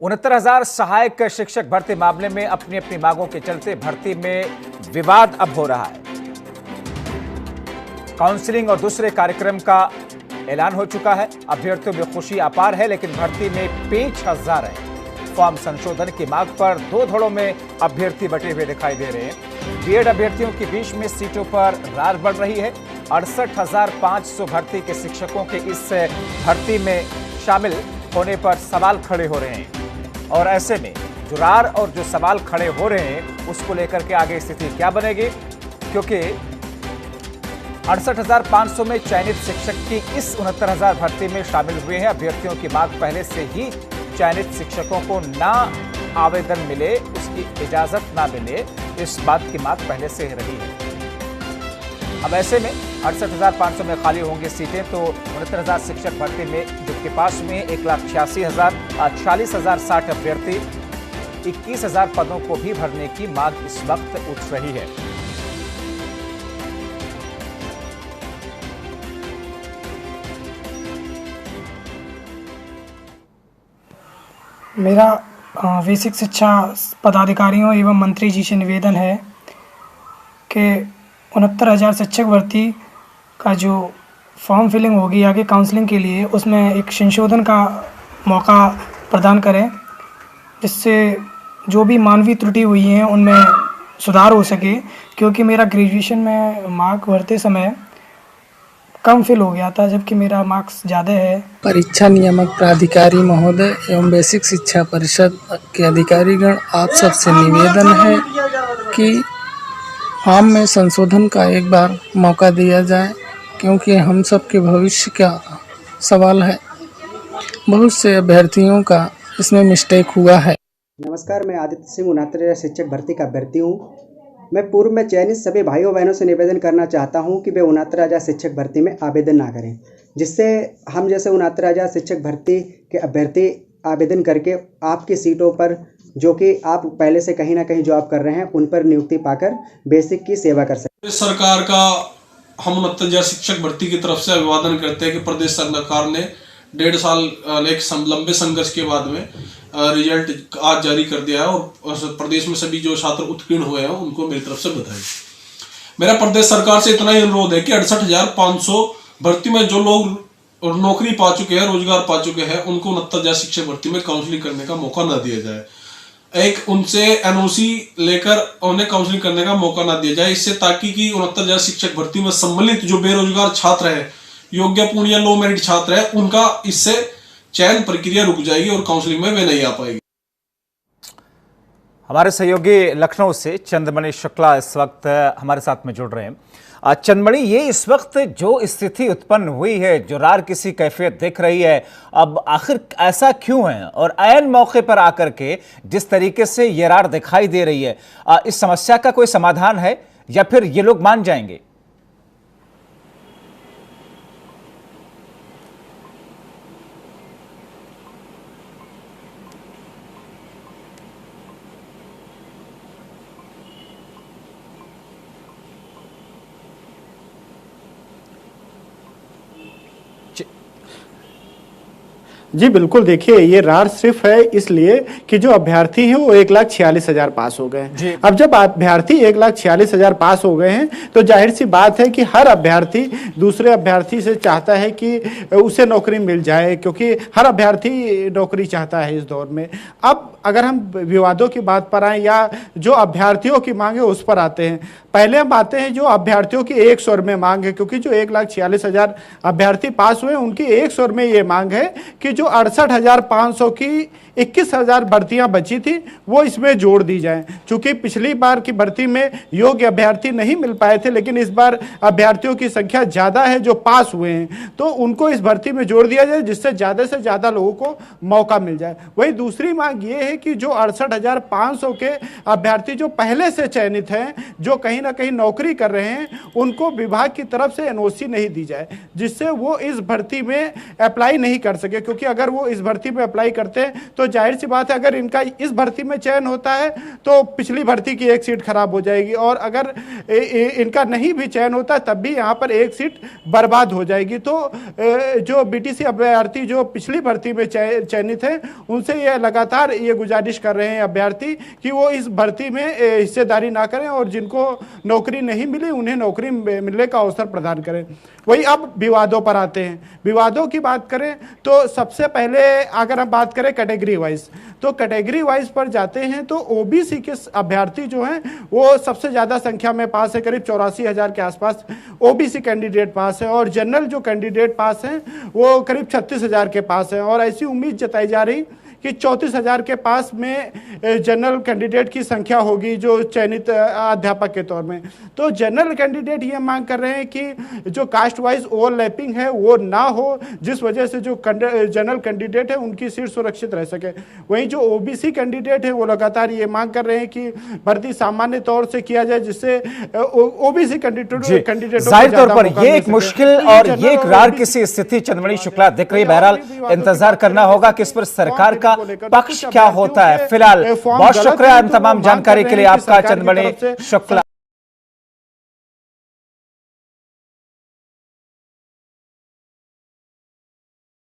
69,000 सहायक शिक्षक भर्ती मामले में अपनी अपनी मांगों के चलते भर्ती में विवाद अब हो रहा है। काउंसलिंग और दूसरे कार्यक्रम का ऐलान हो चुका है। अभ्यर्थियों में खुशी अपार है, लेकिन भर्ती में पेच हजार है। फॉर्म संशोधन की मांग पर दो धड़ों में अभ्यर्थी बटे हुए दिखाई दे रहे हैं। बीएड अभ्यर्थियों के बीच में सीटों पर रार बढ़ रही है। 68,500 भर्ती के शिक्षकों के इस भर्ती में शामिल होने पर सवाल खड़े हो रहे हैं, और ऐसे में जो रार और जो सवाल खड़े हो रहे हैं उसको लेकर के आगे स्थिति क्या बनेगी, क्योंकि 68,500 में चयनित शिक्षक की इस 69,000 भर्ती में शामिल हुए हैं। अभ्यर्थियों की मांग पहले से ही चयनित शिक्षकों को ना आवेदन मिले, उसकी इजाजत ना मिले, इस बात की मांग पहले से ही रही है। अब ऐसे में 68,500 में खाली होंगी सीटें, तो 69,000 शिक्षक भर्ती में जिनके पास में 1,86,060 अभ्यर्थी 21,000 पदों को भी भरने की मांग इस वक्त उठ रही है। मेरा बेसिक शिक्षा पदाधिकारियों एवं मंत्री जी से निवेदन है कि 69,000 शिक्षक भर्ती का जो फॉर्म फिलिंग होगी आगे काउंसलिंग के लिए, उसमें एक संशोधन का मौका प्रदान करें, जिससे जो भी मानवीय त्रुटि हुई हैं उनमें सुधार हो सके। क्योंकि मेरा ग्रेजुएशन में मार्क भरते समय कम फिल हो गया था, जबकि मेरा मार्क्स ज़्यादा है। परीक्षा नियामक प्राधिकारी महोदय एवं बेसिक शिक्षा परिषद के अधिकारीगण, आप सबसे निवेदन है कि फॉर्म में संशोधन का एक बार मौका दिया जाए, क्योंकि हम सब के भविष्य का सवाल है। बहुत से अभ्यर्थियों का इसमें मिस्टेक हुआ है। नमस्कार, मैं आदित्य सिंह 69,000 शिक्षक भर्ती का अभ्यर्थी हूँ। मैं पूर्व में चयनित सभी भाइयों बहनों से निवेदन करना चाहता हूँ कि वे 69,000 शिक्षक भर्ती में आवेदन ना करें, जिससे हम जैसे 69,000 शिक्षक भर्ती के अभ्यर्थी आवेदन करके आपकी सीटों पर, जो कि आप पहले से कहीं ना कहीं जॉब कर रहे हैं, उन पर नियुक्ति पाकर बेसिक की सेवा कर सकें। सरकार का हम 69,000 शिक्षक भर्ती की तरफ से अभिवादन करते हैं कि प्रदेश सरकार ने 1.5 साल एक लंबे संघर्ष के बाद में रिजल्ट आज जारी कर दिया है, और प्रदेश में सभी जो छात्र उत्तीर्ण हुए हैं उनको मेरी तरफ से बधाई। मेरा प्रदेश सरकार से इतना ही अनुरोध है कि 68,500 भर्ती में जो लोग नौकरी पा चुके हैं, रोजगार पा चुके हैं, उनको 69,000 शिक्षक भर्ती में काउंसलिंग करने का मौका न दिया जाए। एक उनसे एनओसी लेकर उन्हें काउंसलिंग करने का मौका ना दिया जाए, इससे ताकि कि 69,000 शिक्षक भर्ती में सम्मिलित जो बेरोजगार छात्र है, योग्यपूर्ण या लो मेरिट छात्र है, उनका इससे चयन प्रक्रिया रुक जाएगी और काउंसलिंग में वे नहीं आ पाएगी। हमारे सहयोगी लखनऊ से चंद्रमणि शुक्ला इस वक्त हमारे साथ में जुड़ रहे हैं। चंद्रमणि, ये इस वक्त जो स्थिति उत्पन्न हुई है, जो रार किसी कैफियत दिख रही है, अब आखिर ऐसा क्यों है? और ऐन मौके पर आकर के जिस तरीके से ये रार दिखाई दे रही है, इस समस्या का कोई समाधान है या फिर ये लोग मान जाएंगे? जी बिल्कुल, देखिए ये रार सिर्फ है इसलिए कि जो अभ्यर्थी हैं वो 1,46,000 पास हो गए। अब जब अभ्यर्थी 1,46,000 पास हो गए हैं तो जाहिर सी बात है कि हर अभ्यर्थी दूसरे अभ्यर्थी से चाहता है कि उसे नौकरी मिल जाए, क्योंकि हर अभ्यर्थी नौकरी चाहता है इस दौर में। अब अगर हम विवादों की बात पर आए या जो अभ्यर्थियों की मांग है उस पर आते हैं, पहले हम आते हैं जो अभ्यर्थियों की एक स्वर में मांग है, क्योंकि जो 1,46,000 अभ्यर्थी पास हुए उनकी एक स्वर में ये मांग है कि जो 68,500 की 21,000 भर्तियां बची थी वो इसमें जोड़ दी जाएं। चूंकि पिछली बार की भर्ती में योग्य अभ्यर्थी नहीं मिल पाए थे, लेकिन इस बार अभ्यर्थियों की संख्या ज़्यादा है जो पास हुए हैं, तो उनको इस भर्ती में जोड़ दिया जाए, जिससे ज़्यादा से ज़्यादा लोगों को मौका मिल जाए। वही दूसरी मांग ये है कि जो 68,500 के अभ्यर्थी जो पहले से चयनित हैं, जो कहीं ना कहीं नौकरी कर रहे हैं उनको विभाग की तरफ से एनओसी नहीं दी जाए, जिससे वो इस भर्ती में अप्लाई नहीं कर सके। क्योंकि अगर वो इस भर्ती में अप्लाई करते हैं तो जाहिर सी बात है अगर इनका इस भर्ती में चयन होता है तो पिछली भर्ती की एक सीट खराब हो जाएगी, और अगर इनका नहीं भी चयन होता तब भी यहाँ पर एक सीट बर्बाद हो जाएगी। तो जो बीटीसी अभ्यर्थी जो पिछली भर्ती में चयनित हैं उनसे ये लगातार ये गुजारिश कर रहे हैं अभ्यर्थी कि वो इस भर्ती में हिस्सेदारी ना करें और जिनको नौकरी नहीं मिली उन्हें नौकरी मिलने का अवसर प्रदान करें। वही अब विवादों पर आते हैं। विवादों की बात करें तो सबसे पहले अगर हम बात करें कैटेगरी वाइज, तो कैटेगरी वाइज पर जाते हैं तो ओबीसी के अभ्यर्थी जो हैं वो सबसे ज़्यादा संख्या में पास है, करीब 84,000 के आसपास ओबीसी कैंडिडेट पास है, और जनरल जो कैंडिडेट पास हैं वो करीब 36,000 के पास है। और ऐसी उम्मीद जताई जा रही कि 34,000 के पास में जनरल कैंडिडेट की संख्या होगी जो चयनित अध्यापक के तौर में। तो जनरल कैंडिडेट ये मांग कर रहे हैं कि जो कास्ट वाइज ओवरलैपिंग है वो ना हो, जिस वजह से जो जनरल कैंडिडेट है उनकी सीट सुरक्षित रह सके। वहीं जो ओबीसी कैंडिडेट है वो लगातार ये मांग कर रहे हैं कि भर्ती सामान्य तौर से किया जाए, जिससे ओबीसी कैंडिडेट जाहिर तौर पर ये एक मुश्किल और ये एक रार किसी स्थिति चंद्रमणि शुक्ला दिख रही। बहरहाल इंतजार करना होगा कि इस पर सरकार का पक्ष क्या होता है। फिलहाल बहुत शुक्रिया इन तमाम जानकारी के लिए आपका चंद्रमणि शुक्ला।